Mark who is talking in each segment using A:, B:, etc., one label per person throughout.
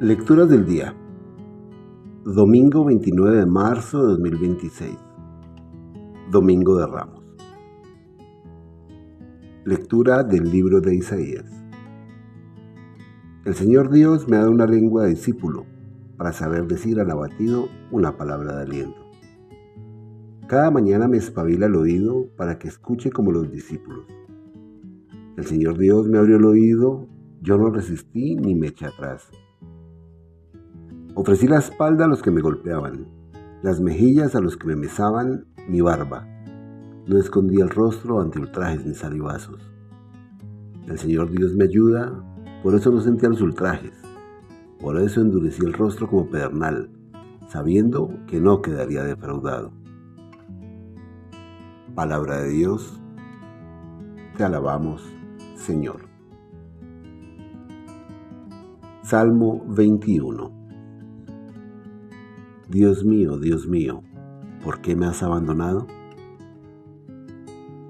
A: Lecturas del día. Domingo 29 de marzo de 2026. Domingo de Ramos. Lectura del libro de Isaías. El Señor Dios me ha dado una lengua de discípulo para saber decir al abatido una palabra de aliento. Cada mañana me espabila el oído para que escuche como los discípulos. El Señor Dios me abrió el oído, yo no resistí ni me eché atrás. Ofrecí la espalda a los que me golpeaban, las mejillas a los que me mesaban mi barba. No escondí el rostro ante ultrajes ni salivazos. El Señor Dios me ayuda, por eso no sentí los ultrajes. Por eso endurecí el rostro como pedernal, sabiendo que no quedaría defraudado. Palabra de Dios, te alabamos, Señor. Salmo 21. Dios mío, ¿por qué me has abandonado?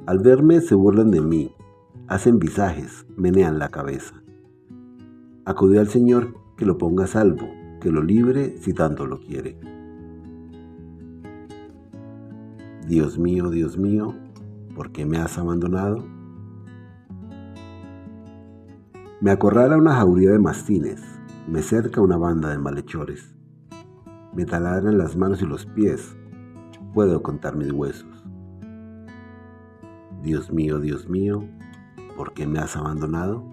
A: Al verme se burlan de mí, hacen visajes, menean la cabeza. Acudí al Señor que lo ponga a salvo, que lo libre si tanto lo quiere. Dios mío, ¿por qué me has abandonado? Me acorrala una jauría de mastines, me cerca una banda de malhechores. Me taladran las manos y los pies, puedo contar mis huesos. Dios mío, ¿por qué me has abandonado?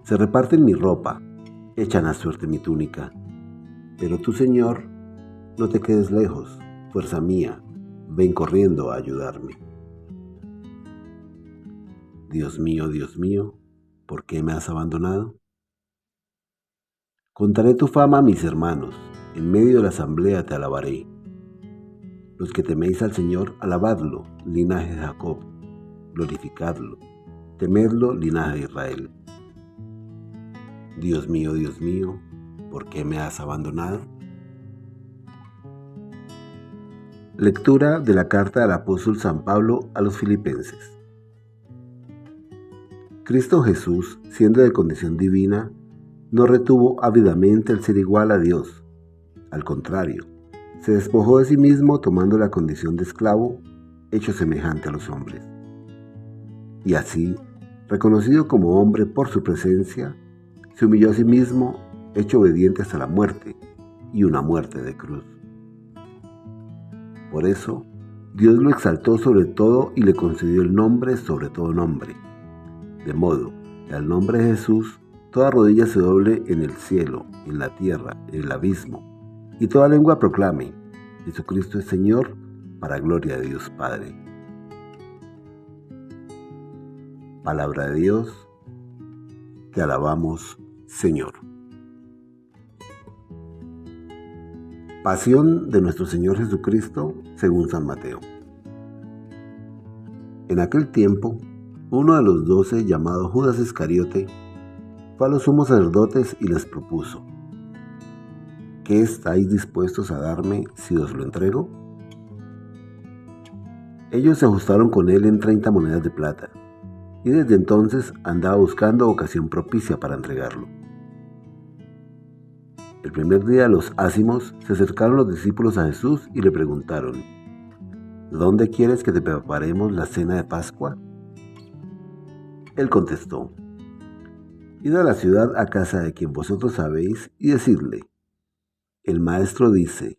A: Se reparten mi ropa, echan a suerte mi túnica. Pero tú, Señor, no te quedes lejos, fuerza mía, ven corriendo a ayudarme. Dios mío, ¿por qué me has abandonado? Contaré tu fama a mis hermanos, en medio de la asamblea te alabaré. Los que teméis al Señor, alabadlo, linaje de Jacob, glorificadlo, temedlo, linaje de Israel. Dios mío, ¿por qué me has abandonado? Lectura de la carta del apóstol San Pablo a los Filipenses. Cristo Jesús, siendo de condición divina, no retuvo ávidamente el ser igual a Dios. Al contrario, se despojó de sí mismo tomando la condición de esclavo, hecho semejante a los hombres. Y así, reconocido como hombre por su presencia, se humilló a sí mismo, hecho obediente hasta la muerte, y una muerte de cruz. Por eso, Dios lo exaltó sobre todo y le concedió el nombre sobre todo nombre, de modo que al nombre de Jesús toda rodilla se doble en el cielo, en la tierra, en el abismo, y toda lengua proclame: Jesucristo es Señor, para gloria de Dios Padre. Palabra de Dios, te alabamos, Señor. Pasión de nuestro Señor Jesucristo según San Mateo. En aquel tiempo, uno de los 12, llamado Judas Iscariote, fue a los sumos sacerdotes y les propuso: ¿qué estáis dispuestos a darme si os lo entrego? Ellos se ajustaron con él en 30 monedas de plata, y desde entonces andaba buscando ocasión propicia para entregarlo. El primer día los ázimos se acercaron los discípulos a Jesús y le preguntaron: ¿dónde quieres que te preparemos la cena de Pascua? Él contestó: id a la ciudad a casa de quien vosotros sabéis y decidle: el maestro dice,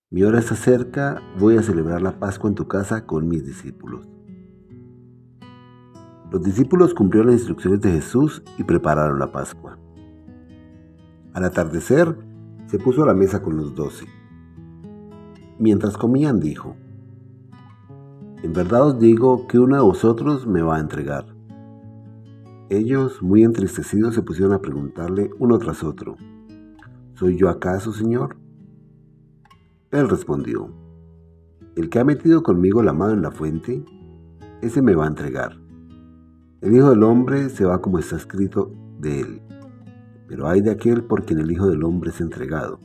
A: mi hora está cerca, voy a celebrar la Pascua en tu casa con mis discípulos. Los discípulos cumplieron las instrucciones de Jesús y prepararon la Pascua. Al atardecer, se puso a la mesa con los 12. Mientras comían, dijo: en verdad os digo que uno de vosotros me va a entregar. Ellos, muy entristecidos, se pusieron a preguntarle uno tras otro: ¿soy yo acaso, Señor? Él respondió: el que ha metido conmigo la mano en la fuente, ese me va a entregar. El Hijo del Hombre se va como está escrito de él, pero ay de aquel por quien el Hijo del Hombre es entregado.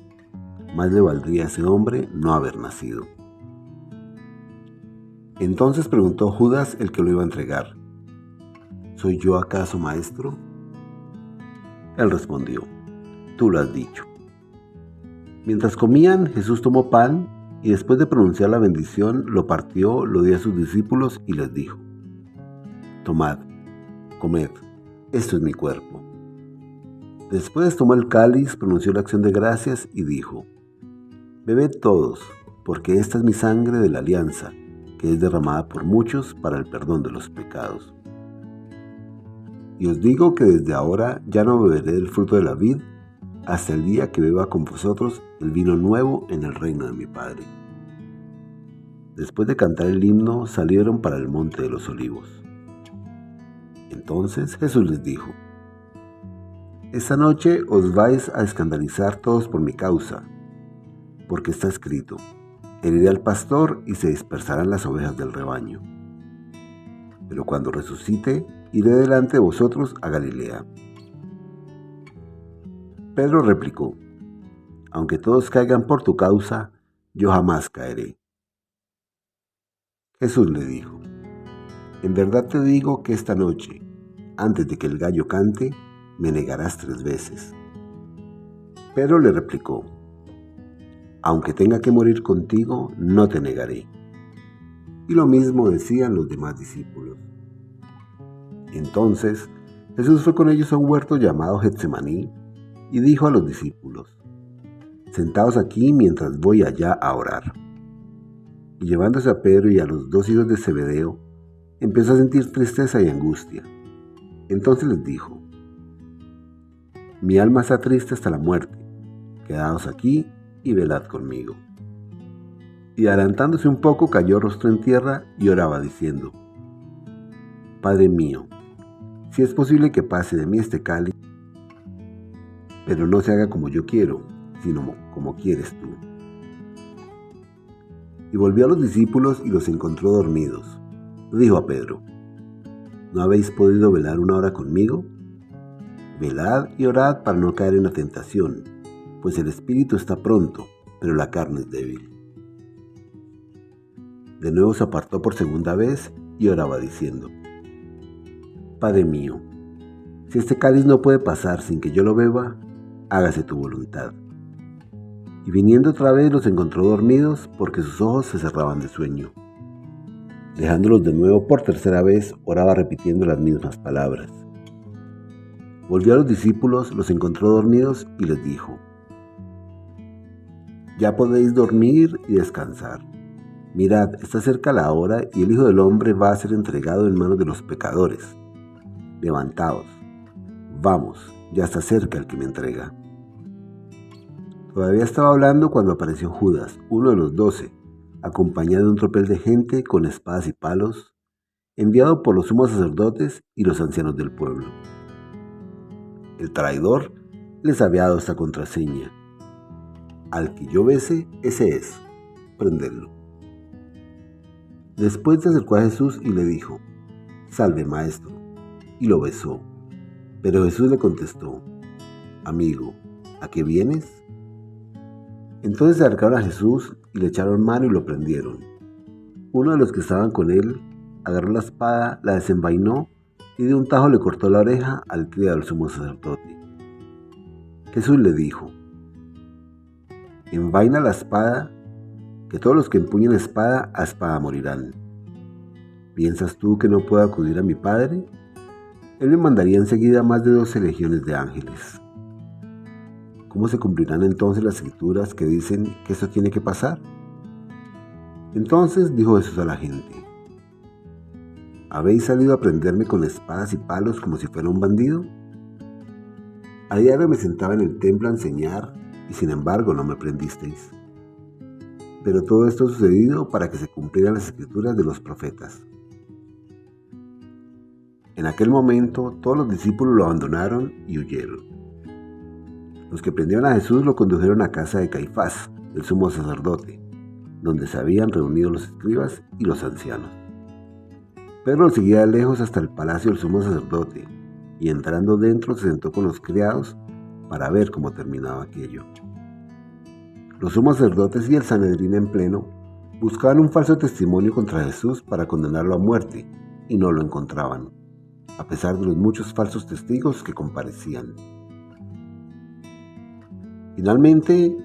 A: Más le valdría a ese hombre no haber nacido. Entonces preguntó Judas, el que lo iba a entregar: ¿soy yo acaso, maestro? Él respondió: tú lo has dicho. Mientras comían, Jesús tomó pan y después de pronunciar la bendición, lo partió, lo dio a sus discípulos y les dijo: tomad, comed, esto es mi cuerpo. Después tomó el cáliz, pronunció la acción de gracias y dijo: bebed todos, porque esta es mi sangre de la alianza, que es derramada por muchos para el perdón de los pecados. Y os digo que desde ahora ya no beberé del fruto de la vid, hasta el día que beba con vosotros el vino nuevo en el reino de mi Padre. Después de cantar el himno, salieron para el monte de los olivos. Entonces Jesús les dijo: esta noche os vais a escandalizar todos por mi causa, porque está escrito: heriré al pastor y se dispersarán las ovejas del rebaño. Pero cuando resucite, iré delante de vosotros a Galilea. Pedro replicó: aunque todos caigan por tu causa, yo jamás caeré. Jesús le dijo: en verdad te digo que esta noche, antes de que el gallo cante, me negarás 3 veces. Pedro le replicó: aunque tenga que morir contigo, no te negaré. Y lo mismo decían los demás discípulos. Entonces Jesús fue con ellos a un huerto llamado Getsemaní y dijo a los discípulos: sentaos aquí mientras voy allá a orar. Y llevándose a Pedro y a los 2 hijos de Zebedeo, empezó a sentir tristeza y angustia. Entonces les dijo: mi alma está triste hasta la muerte, quedaos aquí y velad conmigo. Y adelantándose un poco, cayó rostro en tierra y oraba diciendo: Padre mío, si es posible que pase de mí este cáliz, pero no se haga como yo quiero, sino como quieres tú. Y volvió a los discípulos y los encontró dormidos. Dijo a Pedro: ¿no habéis podido velar 1 hora conmigo? Velad y orad para no caer en la tentación, pues el espíritu está pronto, pero la carne es débil. De nuevo se apartó por 2ª vez y oraba diciendo: Padre mío, si este cáliz no puede pasar sin que yo lo beba, hágase tu voluntad. Y viniendo otra vez los encontró dormidos, porque sus ojos se cerraban de sueño. Dejándolos de nuevo por 3ª vez, oraba repitiendo las mismas palabras. Volvió a los discípulos, los encontró dormidos y les dijo: Ya podéis dormir y descansar. Mirad, está cerca la hora y el Hijo del Hombre va a ser entregado en manos de los pecadores. Levantaos, vamos, ya está cerca el que me entrega. Todavía estaba hablando cuando apareció Judas, uno de los 12, acompañado de un tropel de gente con espadas y palos, enviado por los sumos sacerdotes y los ancianos del pueblo. El traidor les había dado esta contraseña: al que yo bese, ese es, prendedlo. Después se acercó a Jesús y le dijo: Salve, maestro, y lo besó. Pero Jesús le contestó: Amigo, ¿a qué vienes? Entonces se acercaron a Jesús y le echaron mano y lo prendieron. Uno de los que estaban con él agarró la espada, la desenvainó y de un tajo le cortó la oreja al criado del sumo sacerdote. Jesús le dijo: Envaina la espada, que todos los que empuñen espada a espada morirán. ¿Piensas tú que no puedo acudir a mi Padre? Él me mandaría enseguida más de 12 legiones de ángeles. ¿Cómo se cumplirán entonces las escrituras que dicen que esto tiene que pasar? Entonces dijo Jesús a la gente: ¿Habéis salido a prenderme con espadas y palos como si fuera un bandido? A diario me sentaba en el templo a enseñar y sin embargo no me prendisteis. Pero todo esto ha sucedido para que se cumplieran las escrituras de los profetas. En aquel momento todos los discípulos lo abandonaron y huyeron. Los que prendieron a Jesús lo condujeron a casa de Caifás, el sumo sacerdote, donde se habían reunido los escribas y los ancianos. Pedro lo seguía de lejos hasta el palacio del sumo sacerdote, y entrando dentro se sentó con los criados para ver cómo terminaba aquello. Los sumos sacerdotes y el Sanedrín en pleno buscaban un falso testimonio contra Jesús para condenarlo a muerte, y no lo encontraban, a pesar de los muchos falsos testigos que comparecían. Finalmente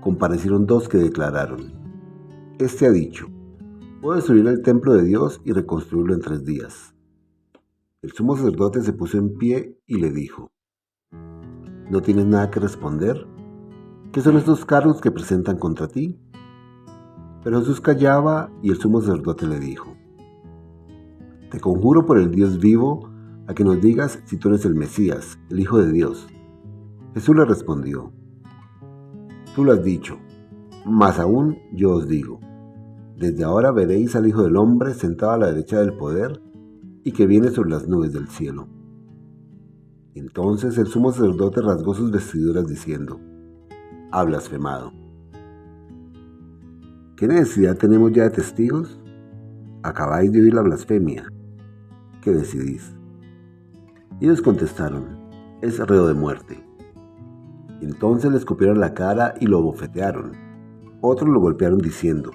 A: comparecieron dos que declararon: Este ha dicho, puedo destruir el templo de Dios y reconstruirlo en 3 días. El sumo sacerdote se puso en pie y le dijo: ¿No tienes nada que responder? ¿Qué son estos cargos que presentan contra ti? Pero Jesús callaba y el sumo sacerdote le dijo: Te conjuro por el Dios vivo a que nos digas si tú eres el Mesías, el Hijo de Dios. Jesús le respondió: Tú lo has dicho, mas aún yo os digo, desde ahora veréis al Hijo del Hombre sentado a la derecha del poder y que viene sobre las nubes del cielo. Entonces el sumo sacerdote rasgó sus vestiduras diciendo: Ha blasfemado. ¿Qué necesidad tenemos ya de testigos? Acabáis de oír la blasfemia. ¿Qué decidís? Y ellos contestaron: Es reo de muerte. Entonces le escupieron la cara y lo bofetearon. Otros lo golpearon diciendo: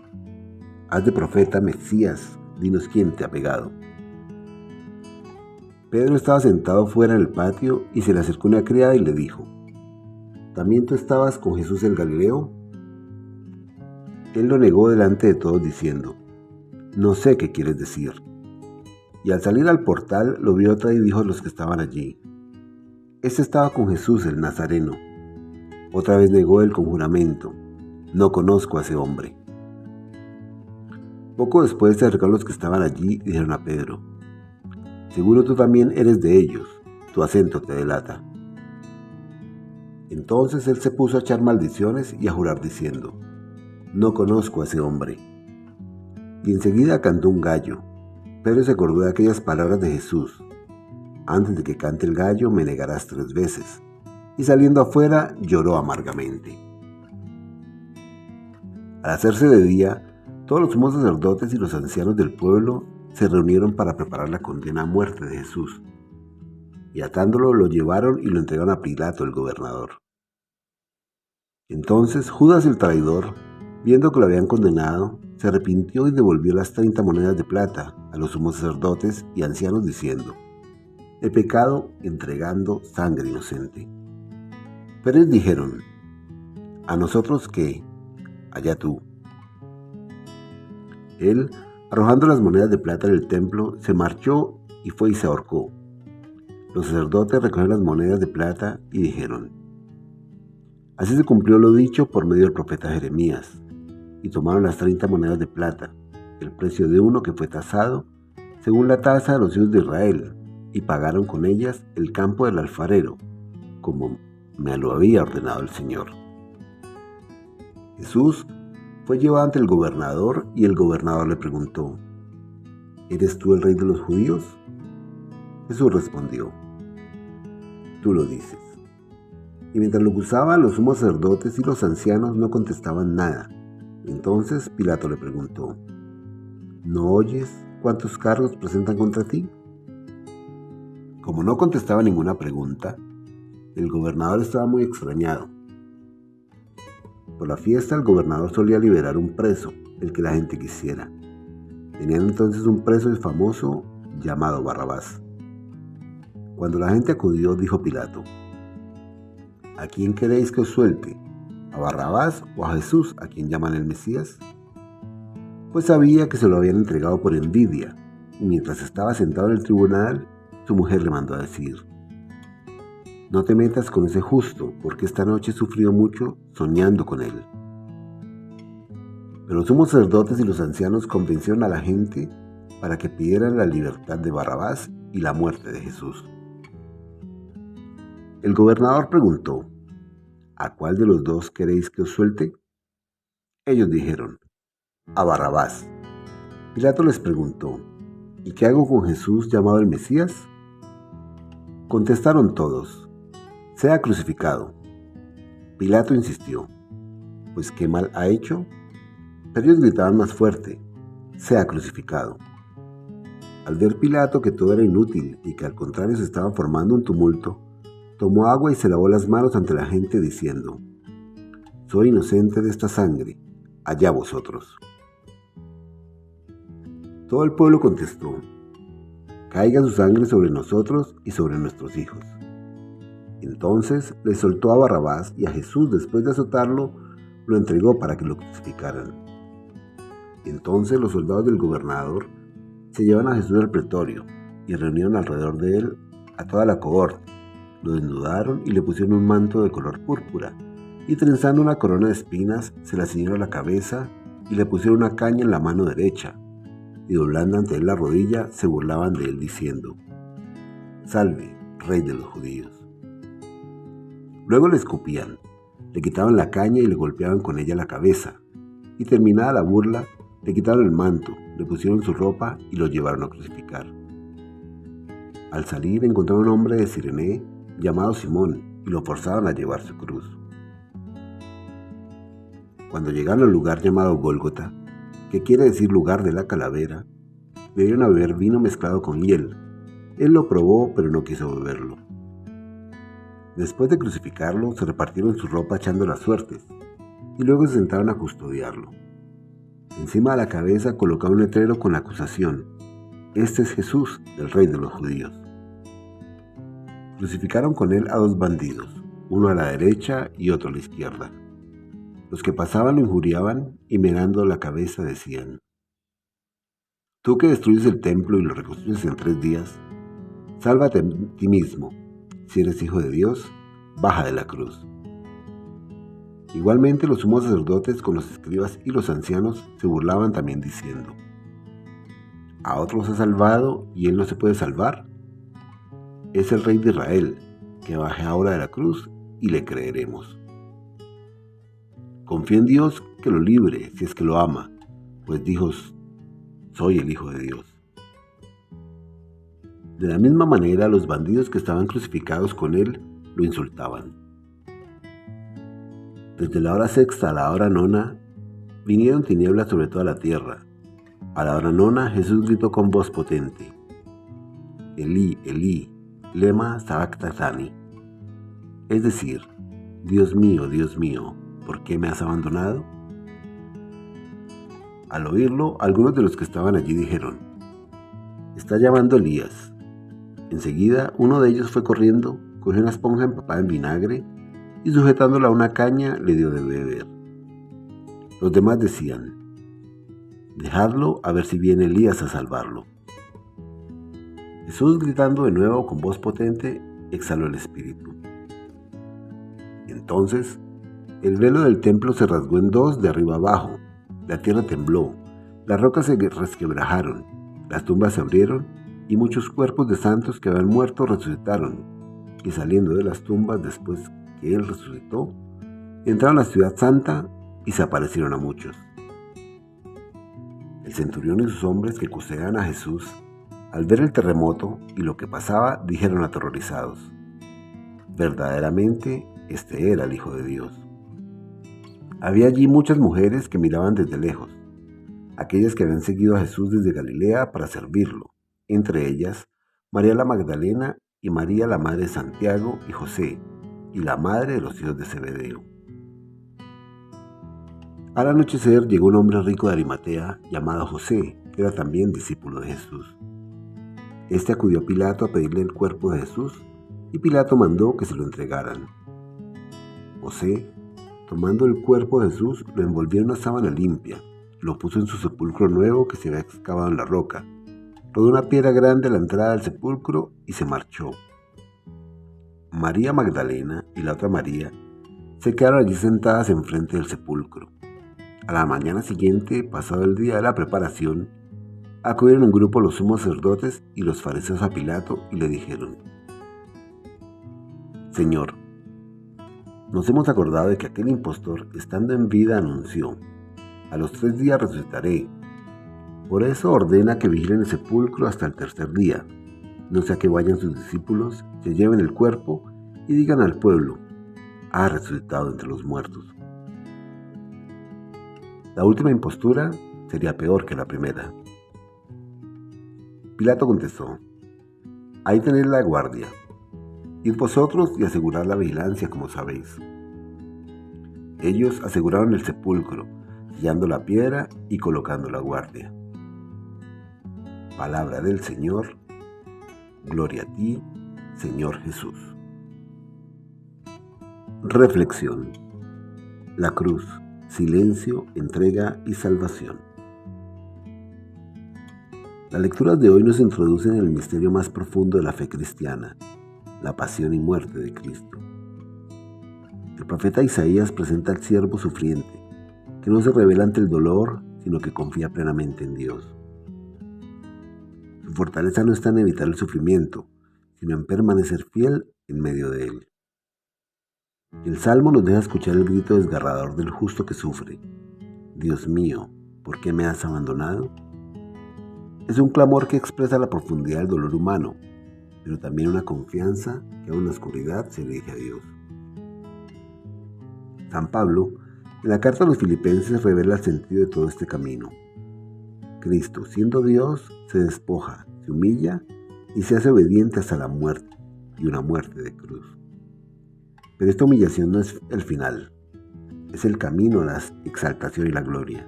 A: Haz de profeta, Mesías, dinos quién te ha pegado. Pedro estaba sentado fuera en el patio y se le acercó una criada y le dijo: ¿También tú estabas con Jesús el Galileo? Él lo negó delante de todos diciendo: No sé qué quieres decir. Y al salir al portal lo vio otra y dijo a los que estaban allí: Este estaba con Jesús el Nazareno. Otra vez negó él con juramento: No conozco a ese hombre. Poco después se acercaron los que estaban allí y dijeron a Pedro: Seguro tú también eres de ellos, tu acento te delata. Entonces él se puso a echar maldiciones y a jurar diciendo: No conozco a ese hombre. Y enseguida cantó un gallo. Pedro se acordó de aquellas palabras de Jesús: Antes de que cante el gallo me negarás 3 veces. Y saliendo afuera lloró amargamente. Al hacerse de día, todos los sumos sacerdotes y los ancianos del pueblo se reunieron para preparar la condena a muerte de Jesús. Y atándolo lo llevaron y lo entregaron a Pilato, el gobernador. Entonces Judas el traidor, viendo que lo habían condenado, se arrepintió y devolvió las 30 monedas de plata a los sumos sacerdotes y ancianos diciendo: He pecado entregando sangre inocente. Pero ellos dijeron: ¿A nosotros qué? Allá tú. Él, arrojando las monedas de plata en el templo, se marchó y fue y se ahorcó. Los sacerdotes recogieron las monedas de plata y dijeron: Así se cumplió lo dicho por medio del profeta Jeremías. Y tomaron las 30 monedas de plata, el precio de uno que fue tasado, según la tasa de los hijos de Israel, y pagaron con ellas el campo del alfarero, como me lo había ordenado el Señor. Jesús fue llevado ante el gobernador y el gobernador le preguntó: ¿Eres tú el rey de los judíos? Jesús respondió: Tú lo dices. Y mientras lo acusaban, los sumos sacerdotes y los ancianos no contestaban nada. Entonces Pilato le preguntó: ¿No oyes cuántos cargos presentan contra ti? Como no contestaba ninguna pregunta, el gobernador estaba muy extrañado. Por la fiesta el gobernador solía liberar un preso, el que la gente quisiera. Tenían entonces un preso famoso llamado Barrabás. Cuando la gente acudió, dijo Pilato: ¿A quién queréis que os suelte? ¿A Barrabás o a Jesús, a quien llaman el Mesías? Pues sabía que se lo habían entregado por envidia, y mientras estaba sentado en el tribunal, su mujer le mandó a decir: No te metas con ese justo, porque esta noche he sufrido mucho soñando con él. Pero los sumos sacerdotes y los ancianos convencieron a la gente para que pidieran la libertad de Barrabás y la muerte de Jesús. El gobernador preguntó: ¿A cuál de los dos queréis que os suelte? Ellos dijeron: A Barrabás. Pilato les preguntó: ¿Y qué hago con Jesús llamado el Mesías? Contestaron todos: Sea crucificado. Pilato insistió: Pues qué mal ha hecho. Pero ellos gritaban más fuerte: Sea crucificado. Al ver Pilato que todo era inútil y que al contrario se estaba formando un tumulto, tomó agua y se lavó las manos ante la gente diciendo: Soy inocente de esta sangre, allá vosotros. Todo el pueblo contestó: Caiga su sangre sobre nosotros y sobre nuestros hijos. Entonces le soltó a Barrabás y a Jesús, después de azotarlo, lo entregó para que lo crucificaran. Entonces los soldados del gobernador se llevan a Jesús al pretorio y reunieron alrededor de él a toda la cohorte. Lo desnudaron y le pusieron un manto de color púrpura, y trenzando una corona de espinas se la ciñeron a la cabeza y le pusieron una caña en la mano derecha, y doblando ante él la rodilla se burlaban de él diciendo: «Salve, Rey de los judíos». Luego le escupían, le quitaban la caña y le golpeaban con ella la cabeza, y terminada la burla, le quitaron el manto, le pusieron su ropa y lo llevaron a crucificar. Al salir encontraron a un hombre de Cirene llamado Simón y lo forzaron a llevar su cruz. Cuando llegaron al lugar llamado Gólgota, que quiere decir lugar de la calavera, le dieron a beber vino mezclado con hiel. Él lo probó, pero no quiso beberlo. Después de crucificarlo, se repartieron su ropa echando las suertes, y luego se sentaron a custodiarlo. Encima de la cabeza colocaron un letrero con la acusación: «Este es Jesús, el Rey de los judíos». Crucificaron con él a 2 bandidos, uno a la derecha y otro a la izquierda. Los que pasaban lo injuriaban y mirando la cabeza decían: «Tú que destruyes el templo y lo reconstruyes en 3 días, sálvate a ti mismo. Si eres hijo de Dios, baja de la cruz». Igualmente los sumos sacerdotes con los escribas y los ancianos se burlaban también diciendo: «¿A otros ha salvado y él no se puede salvar? Es el Rey de Israel, que baje ahora de la cruz y le creeremos. Confía en Dios que lo libre si es que lo ama, pues dijo: soy el Hijo de Dios». De la misma manera los bandidos que estaban crucificados con él lo insultaban. Desde la hora 6 a la hora 9 vinieron tinieblas sobre toda la tierra. A la hora 9 Jesús gritó con voz potente: «Elí, Elí, lema sabactani», es decir: Dios mío, ¿por qué me has abandonado? Al oírlo, algunos de los que estaban allí dijeron: «Está llamando a Elías». Enseguida uno de ellos fue corriendo, cogió una esponja empapada en vinagre y sujetándola a una caña le dio de beber. Los demás decían: «Dejadlo a ver si viene Elías a salvarlo». Jesús, gritando de nuevo con voz potente, exhaló el espíritu. Entonces el velo del templo se rasgó en 2 de arriba abajo, la tierra tembló, las rocas se resquebrajaron, las tumbas se abrieron y muchos cuerpos de santos que habían muerto resucitaron, y saliendo de las tumbas después que él resucitó, entraron a la ciudad santa y se aparecieron a muchos. El centurión y sus hombres que custodiaban a Jesús, al ver el terremoto y lo que pasaba, dijeron aterrorizados: «Verdaderamente, este era el Hijo de Dios». Había allí muchas mujeres que miraban desde lejos, aquellas que habían seguido a Jesús desde Galilea para servirlo, entre ellas María la Magdalena y María la madre de Santiago y José, y la madre de los hijos de Zebedeo. Al anochecer llegó un hombre rico de Arimatea llamado José, que era también discípulo de Jesús. Este acudió a Pilato a pedirle el cuerpo de Jesús, y Pilato mandó que se lo entregaran. José, tomando el cuerpo de Jesús, lo envolvió en una sábana limpia, lo puso en su sepulcro nuevo que se había excavado en la roca, rodó una piedra grande a la entrada del sepulcro y se marchó. María Magdalena y la otra María se quedaron allí sentadas enfrente del sepulcro. A la mañana siguiente, pasado el día de la preparación, acudieron un grupo los sumos sacerdotes y los fariseos a Pilato y le dijeron: «Señor, nos hemos acordado de que aquel impostor, estando en vida, anunció: a los 3 días resucitaré. Por eso ordena que vigilen el sepulcro hasta el 3er día, no sea que vayan sus discípulos, se lleven el cuerpo y digan al pueblo: ha resucitado entre los muertos». La última impostura sería peor que la primera. Pilato contestó: «Ahí tenéis la guardia. Id vosotros y asegurad la vigilancia, como sabéis». Ellos aseguraron el sepulcro, sellando la piedra y colocando la guardia. Palabra del Señor. Gloria a ti, Señor Jesús. Reflexión. La cruz, silencio, entrega y salvación. Las lecturas de hoy nos introducen en el misterio más profundo de la fe cristiana, la pasión y muerte de Cristo. El profeta Isaías presenta al siervo sufriente, que no se revela ante el dolor, sino que confía plenamente en Dios. Su fortaleza no está en evitar el sufrimiento, sino en permanecer fiel en medio de él. El Salmo nos deja escuchar el grito desgarrador del justo que sufre: Dios mío, ¿por qué me has abandonado? Es un clamor que expresa la profundidad del dolor humano, pero también una confianza que aún en la oscuridad se dirige a Dios. San Pablo, en la carta a los Filipenses, revela el sentido de todo este camino. Cristo, siendo Dios, se despoja, se humilla y se hace obediente hasta la muerte, y una muerte de cruz. Pero esta humillación no es el final, es el camino a la exaltación y la gloria.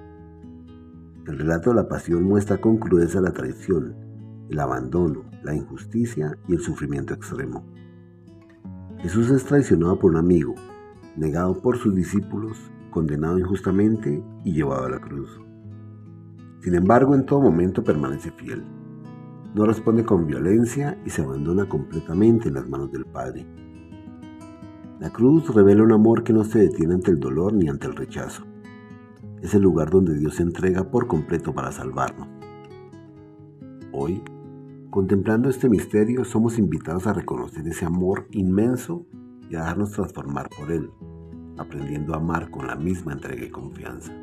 A: El relato de la pasión muestra con crudeza la traición, el abandono, la injusticia y el sufrimiento extremo. Jesús es traicionado por un amigo, negado por sus discípulos, condenado injustamente y llevado a la cruz. Sin embargo, en todo momento permanece fiel. No responde con violencia y se abandona completamente en las manos del Padre. La cruz revela un amor que no se detiene ante el dolor ni ante el rechazo. Es el lugar donde Dios se entrega por completo para salvarnos. Hoy, contemplando este misterio, somos invitados a reconocer ese amor inmenso y a dejarnos transformar por él, aprendiendo a amar con la misma entrega y confianza.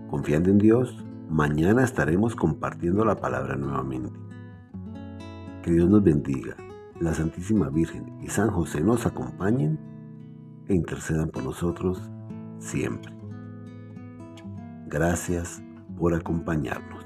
A: Confiando en Dios, mañana estaremos compartiendo la palabra nuevamente. Que Dios nos bendiga, la Santísima Virgen y San José nos acompañen e intercedan por nosotros siempre. Gracias por acompañarnos.